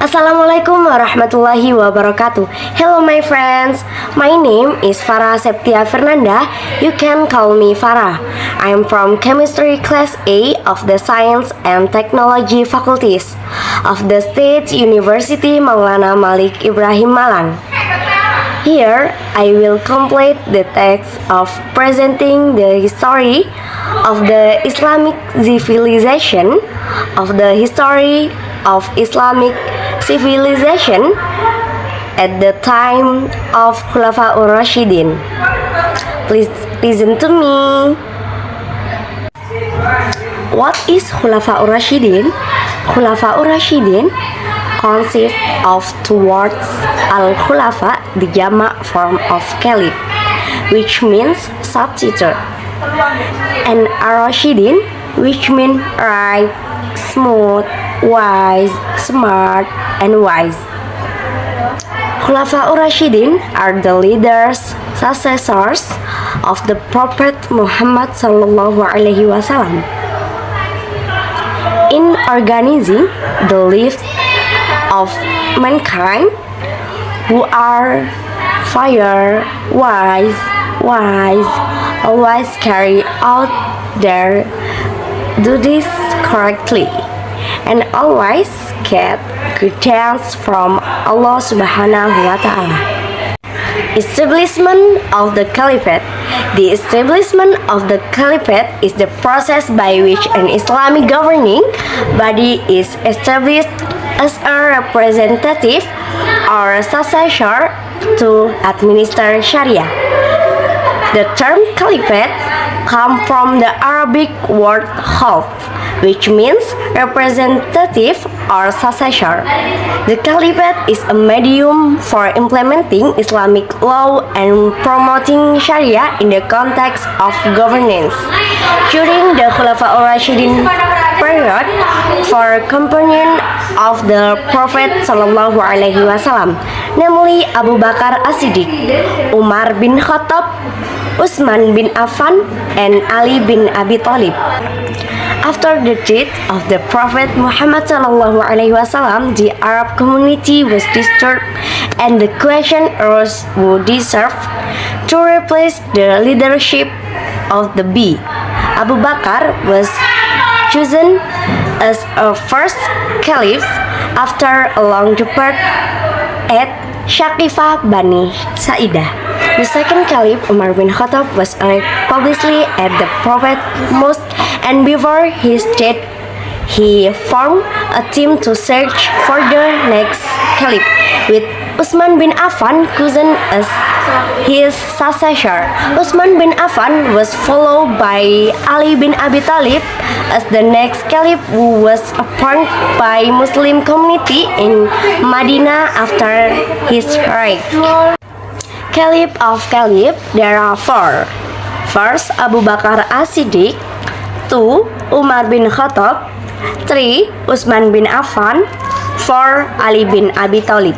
Assalamualaikum warahmatullahi wabarakatuh. Hello my friends, my name is Farah Septia Fernanda. You can call me Farah. I am from Chemistry Class A of the Science and Technology Faculties of the State University Maulana Malik Ibrahim Malang. Here, I will complete the text of presenting the history of the Islamic civilization, of the history of Islamic civilization at the time of Khulafaur Rashidin. Please listen to me. What is Khulafaur Rashidin? Khulafaur Rashidin consists of two words, al-khulafa, the jama' form of caliph, which means substitute, and ar-rashidin, which means right, smooth, wise, smart, and wise. Khulafaur Rashidin are the leaders, successors of the Prophet Muhammad sallallahu alaihi wasallam in organizing the lives of mankind, who are fair, wise, always carry out their duties correctly, and always get guidance from Allah Subhanahu wa Ta'ala. Establishment of the Caliphate. The establishment of the Caliphate is the process by which an Islamic governing body is established as a representative or successor to administer Sharia. The term Caliphate comes from the Arabic word khalf, which means representative or successor. The Caliphate is a medium for implementing Islamic law and promoting Sharia in the context of governance. During the Khulafaur Rashidin period, for companion of the Prophet sallallahu alaihi wasallam, namely Abu Bakar As-Siddiq, Umar bin Khattab, Utsman bin Affan, and Ali bin Abi Thalib. After the death of the Prophet Muhammad sallallahu alaihi wasallam, the Arab community was disturbed, and the question arose who deserved to replace the leadership of the B. Abu Bakar was chosen as a first caliph after a long debate at Shaqifah Bani Sa'idah. The second caliph, Umar bin Khattab, was elected publicly at the Prophet Mosque, and before his death, he formed a team to search for the next caliph, with Utsman bin Affan chosen as his successor. Utsman bin Affan was followed by Ali bin Abi Thalib as the next caliph, who was appointed by Muslim community in Medina after his reign. Caliph of Caliph, there are four. First, Abu Bakar As-Siddiq. 2. Umar bin Khattab. 3. Utsman bin Affan. 4. Ali bin Abi Thalib.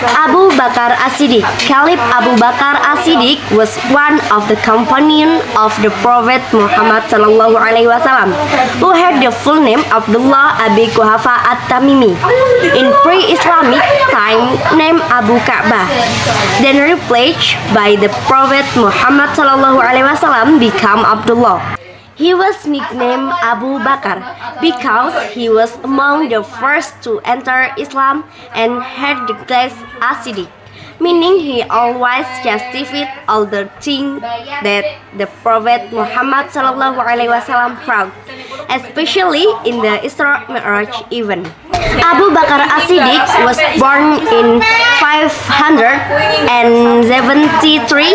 Abu Bakar As-Siddiq. Caliph Abu Bakar As-Siddiq was one of the companions of the Prophet Muhammad sallallahu alaihi wasallam, who had the full name Abdullah Abi Quhafa At-Tamimi, in pre-Islamic time named Abu Ka'bah, then replaced by the Prophet Muhammad sallallahu alaihi wasallam, became Abdullah. He was nicknamed Abu Bakar because he was among the first to enter Islam and had the class As-Siddiq, meaning he always justified all the things that the Prophet Muhammad sallallahu alaihi wasallam proud, especially in the Isra Mi'raj event. Abu Bakar As-Siddiq was born in 573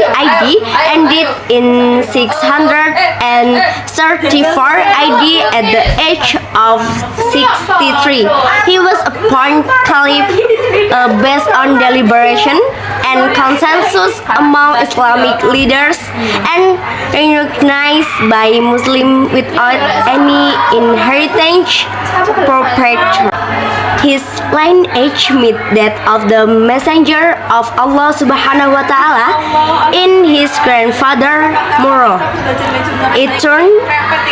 AD and died in 634 AD at the age of 63. He was appointed caliph based on deliberation and consensus among Islamic leaders, and recognized by Muslims without any inheritance property. His lineage met that of the Messenger of Allah Subhanahu wa Ta'ala in his grandfather Murrah. It turned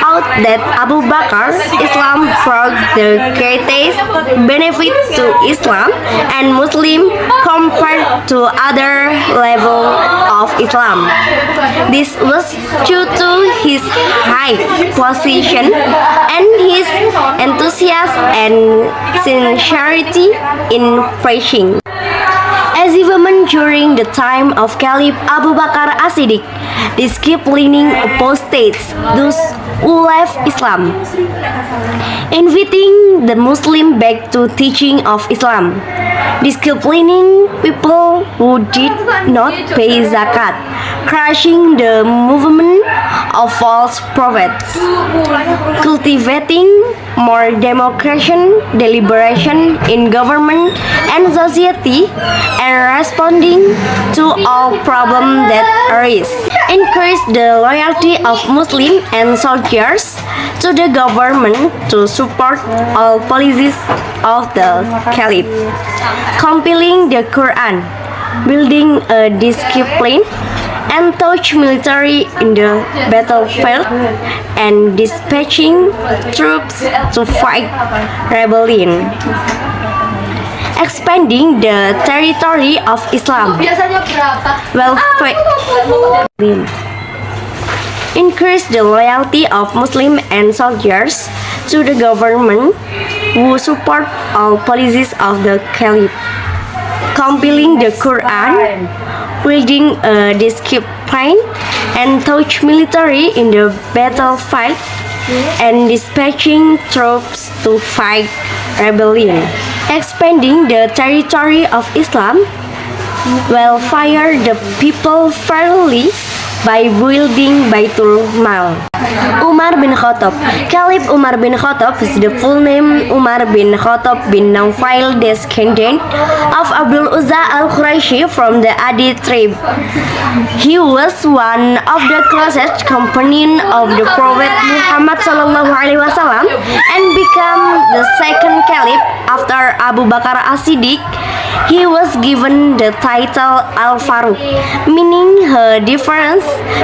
out thought that Abu Bakr Islam brought the greatest benefit to Islam and Muslim compared to other level of Islam. This was due to his high position and his enthusiasm and sincerity in preaching. As a woman during the time of Caliph Abu Bakr as-Siddiq, disciplining apostates, those who left Islam, inviting the Muslim back to teaching of Islam, disciplining people who did not pay zakat, crushing the movement of false prophets, cultivating more democracy, deliberation in government and society, and responding to all problems that arise. Increase the loyalty of Muslims and soldiers to the government to support all policies of the Caliph. Compiling the Quran, building a discipline and touch military in the battlefield, and dispatching troops to fight rebellion. Expanding the territory of Islam. Increase the loyalty of Muslims and soldiers to the government who support all policies of the Caliph. Compiling the Quran, building a discipline and touch military in the battlefield, and dispatching troops to fight rebellion. Expanding the territory of Islam, welfare the people fairly by building Baitul Mal. Umar bin Khattab. Caliph Umar bin Khattab is the full name Umar bin Khattab bin Nawfal, descendant of Abdul Uzza al-Quraishi from the Adi tribe. He was one of the closest companions of the Prophet Muhammad SAW and became the second caliph after Abu Bakr as-Siddiq. He was given the title Al-Faruq, meaning a difference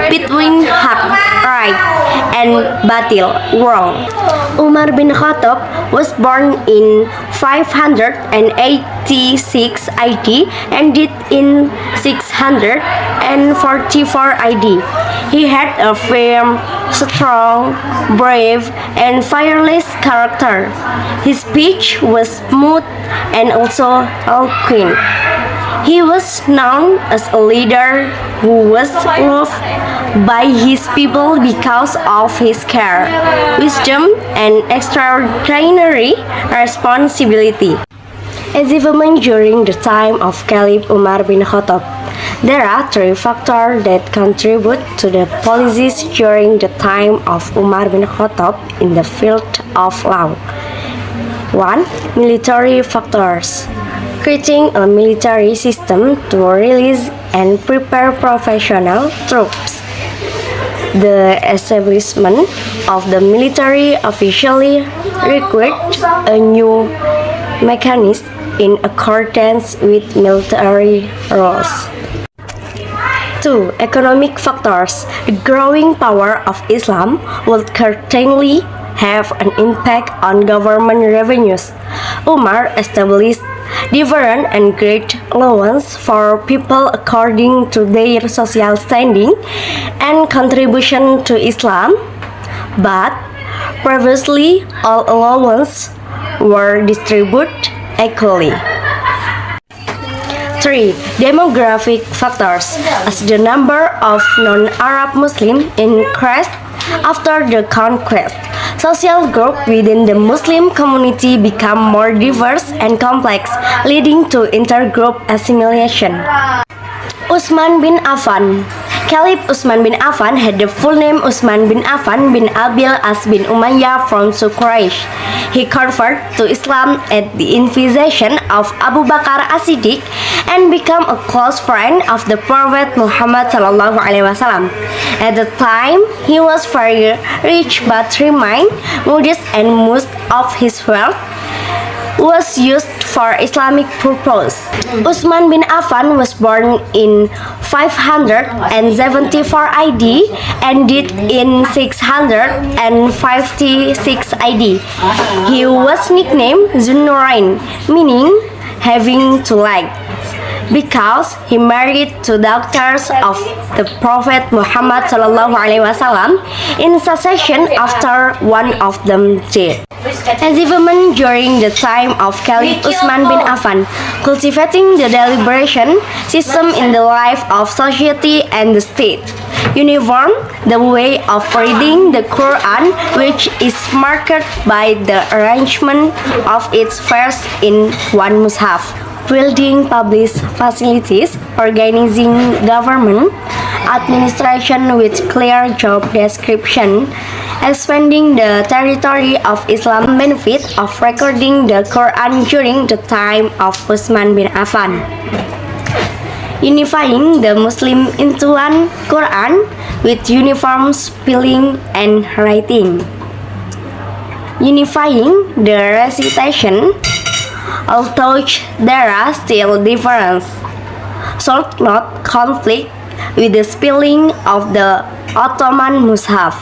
between haq, right, and batil, wrong. Umar bin Khattab was born in 586 AD and died in 644 AD. He had a firm, strong, brave, and fearless character. His speech was smooth and also eloquent. He was known as a leader who was loved by his people because of his care, wisdom, and extraordinary responsibility. As a woman during the time of Caliph Umar bin Khattab, there are three factors that contribute to the policies during the time of Umar bin Khattab in the field of law. 1. Military factors. Creating a military system to release and prepare professional troops. The establishment of the military officially required a new mechanism in accordance with military rules. 2. Economic factors. The growing power of Islam would certainly have an impact on government revenues. Umar established different and great allowance for people according to their social standing and contribution to Islam, but previously all allowances were distributed equally. 3. Demographic factors. As the number of non-Arab Muslims increased after the conquest, social groups within the Muslim community become more diverse and complex, leading to intergroup assimilation. Utsman bin Affan. Caliph Utsman bin Affan had the full name Utsman bin Affan bin Abil As bin Umayyah from Quraysh. He converted to Islam at the invitation of Abu Bakr as-Siddiq and became a close friend of the Prophet Muhammad SAW. At the time, he was very rich but remained modest, and most of his wealth was used for Islamic purpose. Utsman bin Affan was born in 574 AD and died in 656 AD. He was nicknamed Zunnurain, meaning having two legs, because he married two daughters of the Prophet Muhammad SAW in succession after one of them died. Achievement during the time of Caliph Utsman bin Affan, cultivating the deliberation system in the life of society and the state. Uniform, the way of reading the Quran, which is marked by the arrangement of its verse in one mushaf. Building public facilities, organizing government, administration with clear job description, expanding the territory of Islam, benefit of recording the Quran during the time of Utsman bin Affan. Unifying the Muslim into one Quran with uniform spelling and writing. Unifying the recitation, although there are still differences, should not conflict with the spelling of the Ottoman Mushaf.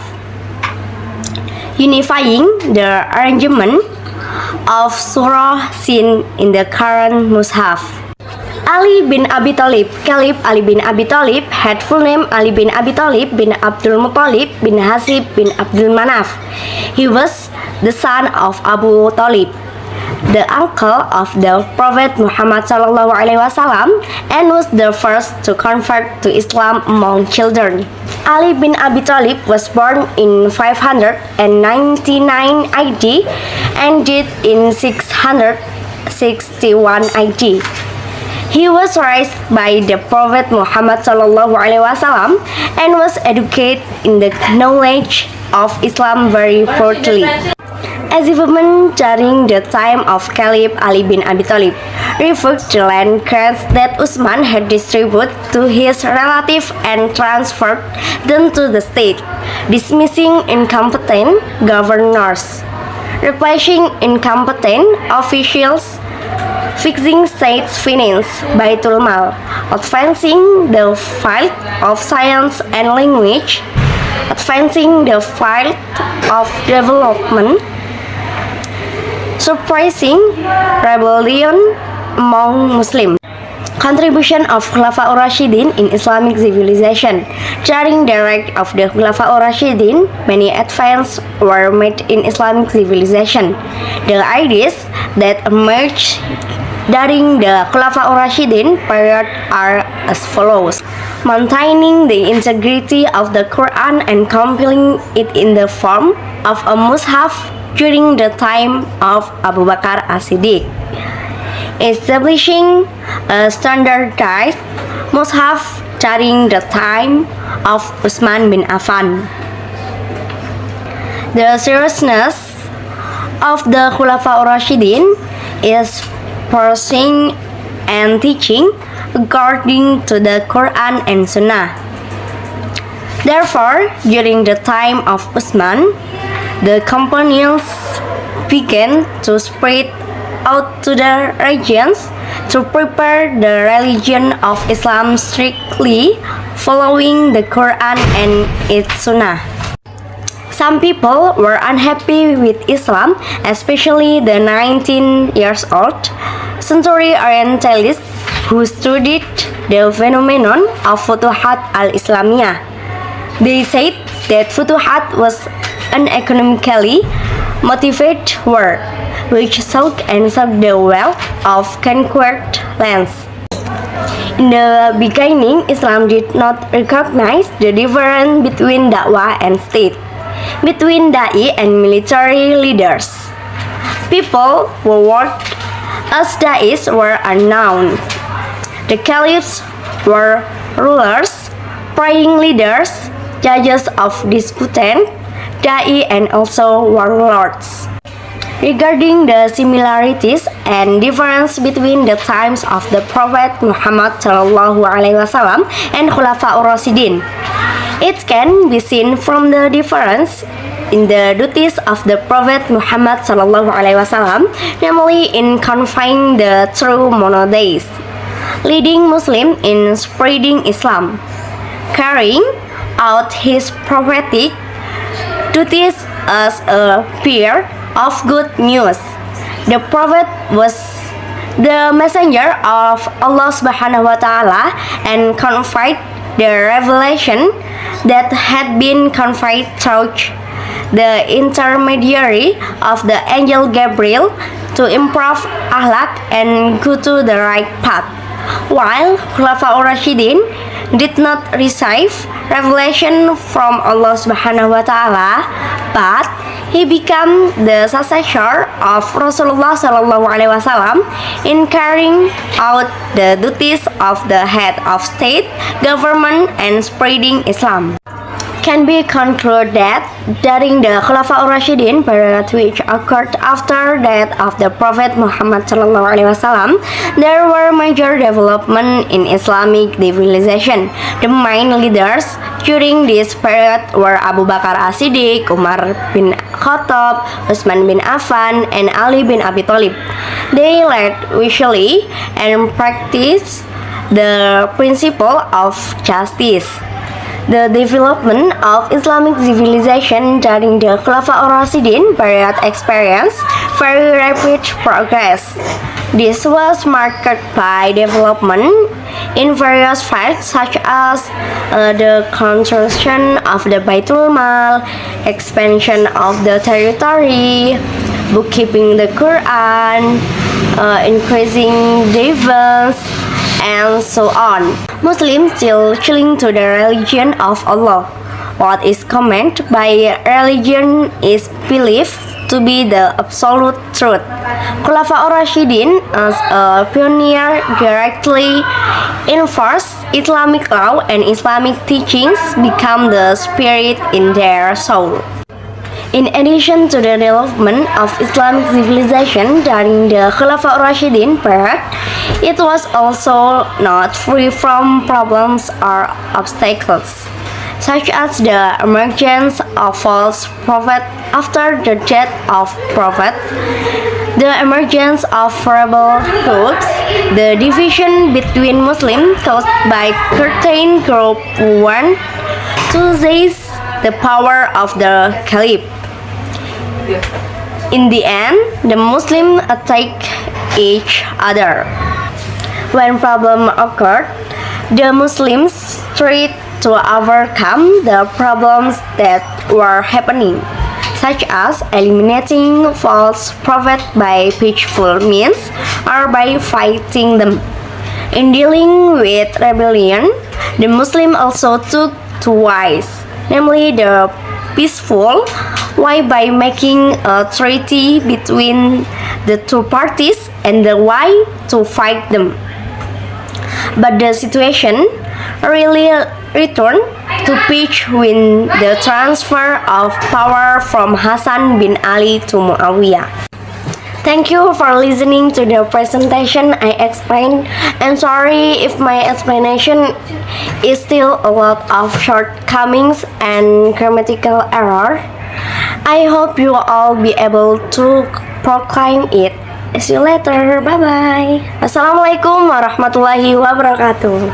Unifying the arrangement of surah seen in the current Mushaf. Ali bin Abi Thalib. Caliph Ali bin Abi Thalib had full name Ali bin Abi Thalib bin Abdul Muttalib bin Hasib bin Abdul Manaf. He was the son of Abu Talib, the uncle of the Prophet Muhammad SAW, and was the first to convert to Islam among children. Ali bin Abi Thalib was born in 599 AD and died in 661 AD. He was raised by the Prophet Muhammad SAW and was educated in the knowledge of Islam very thoroughly. Achievement during the time of Caliph Ali bin Abi Thalib revoked the land grants that Utsman had distributed to his relatives and transferred them to the state, dismissing incompetent governors, replacing incompetent officials, fixing state finance, Baitul Mal, advancing the field of science and language, advancing the field of development, suppressing rebellion among Muslims. Contribution of Khulafaur Rashidin in Islamic civilization. During the reign of the Khulafaur Rashidin, many advances were made in Islamic civilization. The ideas that emerged during the Khulafaur Rashidin period are as follows: maintaining the integrity of the Quran and compiling it in the form of a mushaf during the time of Abu Bakar as-Siddiq, establishing a standardized mushaf during the time of Utsman bin Affan. The seriousness of the Khulafaur Rashidin is preaching and teaching according to the Quran and Sunnah. Therefore, during the time of Utsman, the companions began to spread out to the regions to prepare the religion of Islam strictly following the Quran and its Sunnah. Some people were unhappy with Islam, especially the 19-year-old century Orientalists who studied the phenomenon of Futuhat al-Islamiyah. They said that Futuhat was an economically motivated war, which sought and sought the wealth of conquered lands. In the beginning, Islam did not recognize the difference between da'wah and state, between da'i and military leaders. People who worked as da'is were unknown. The caliphs were rulers, praying leaders, judges of disputants, da'i, and also warlords. Regarding the similarities and difference between the times of the Prophet Muhammad SAW and Khulafaur Rashidin, it can be seen from the difference in the duties of the Prophet Muhammad sallallahu alaihi wasallam, namely in confining the true monotheist, leading Muslims in spreading Islam, carrying out his prophetic duties as a bearer of good news. The Prophet was the messenger of Allah subhanahu wa ta'ala and conveyed the revelation that had been conveyed through the intermediary of the angel Gabriel to improve akhlak and go to the right path. While Khulafaur Rashidin did not receive revelation from Allah subhanahu wa ta'ala, but he became the successor of Rasulullah sallallahu alaihi wasallam in carrying out the duties of the head of state, government, and spreading Islam. Can be concluded that during the Khulafaur Rashidin period, which occurred after that of the Prophet Muhammad sallallahu alaihi wasallam, there were major development in Islamic civilization. The main leaders during this period were Abu Bakar as-Siddiq, Umar bin Khattab, Utsman bin Affan, and Ali bin Abi Thalib. They led wisely and practiced the principle of justice. The development of Islamic civilization during the Khulafaur Rashidin period experienced very rapid progress. This was marked by development in various fields such as the construction of the Baitul Mal, expansion of the territory, bookkeeping the Quran, increasing defense, and so on. Muslims still cling to the religion of Allah. What is meant by religion is believed to be the absolute truth. Khulafaur Rashidin, as a pioneer, directly enforced Islamic law and Islamic teachings become the spirit in their soul. In addition to the development of Islamic civilization during the Khulafaur Rashidin period, it was also not free from problems or obstacles, such as the emergence of false prophet after the death of prophet, the emergence of rebel groups, the division between Muslims caused by certain group who want to seize the power of the Caliph. In the end, the Muslims attacked each other. When problem occurred, the Muslims tried to overcome the problems that were happening, such as eliminating false prophets by peaceful means or by fighting them. In dealing with rebellion, the Muslims also took two ways, namely the peaceful way by making a treaty between the two parties and the way to fight them. But the situation really returned to peace when the transfer of power from Hassan bin Ali to Muawiyah. Thank you for listening to the presentation I explained, and sorry if my explanation is still a lot of shortcomings and grammatical error. I hope you all be able to proclaim it. See you later. Bye bye. Wassalamualaikum warahmatullahi wabarakatuh.